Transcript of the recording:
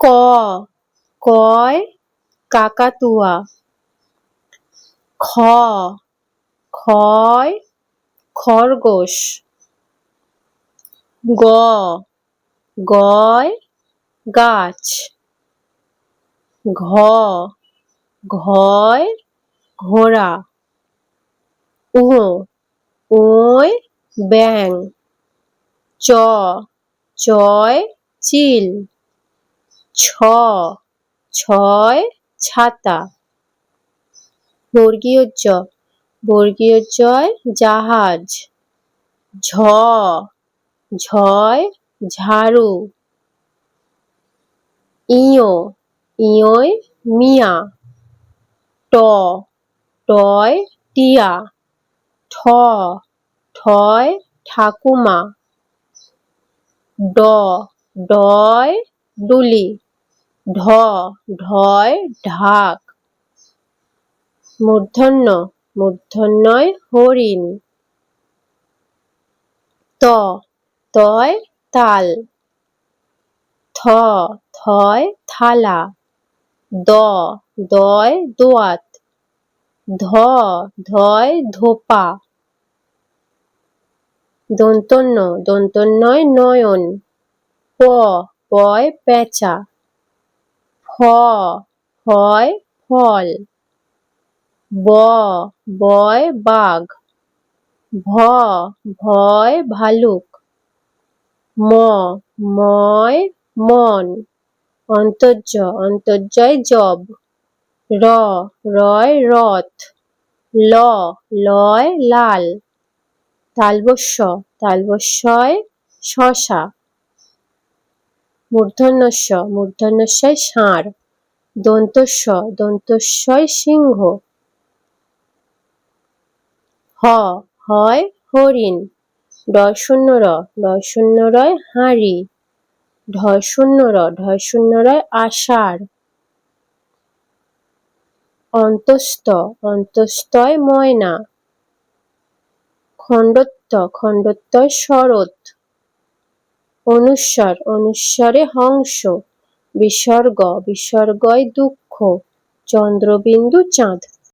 ক কয় কাকাতুয়া। খ খয় খরগোশ। গ গয় গাছ। ঘ ঘয় ঘোড়া। উ ওয় ব্যাঙ। চ চয় চিল। ছ ছয় ছাতা। বর্গীয় জ বর্গীয় জয় জাহাজ। ঝ ঝয় ঝাড়ু। ইয় ইয়য় মিয়া। ট টয় টিয়া। ঠ ঠয় ঠাকুমা। ড ডয় ডুলি। ঢ ঢয় ঢাক। মূর্ধন্য মূর্ধন্যয় হরিণ। ত তয় তাল। থ থয় থালা। দ দয় দোয়াত। ধ ধয় ধোপা। দন্তন্য দন্তন্যয় নয়ন। প পয় পেঁচা। ফ ফয় ফল। ব বয় বাঘ। ভ ভয় ভালুক। ম ময় মন। অন্তর্য অন্তর্যয় জব। র রয় রথ। ল লয় লাল। তালবস্য তালবস্যয় শশা। মূর্ধন্যস্য মূর্ধন্যস্যয় ষাঁড়। দন্তস্য দন্তস্যয় সিংহ। হ হয় হরিণ। ডয় শূন্য রয় হাঁড়ি। ঢয় শূন্য রয় আষাঢ়। অন্তস্থ অন্তস্থয় ময়না। খণ্ডত্ব খণ্ডত্বয় শরৎ। অনুস্বর অনুস্বরে হংস। বিসর্গ বিসর্গয় দুঃখ। চন্দ্রবিন্দু চাঁদ।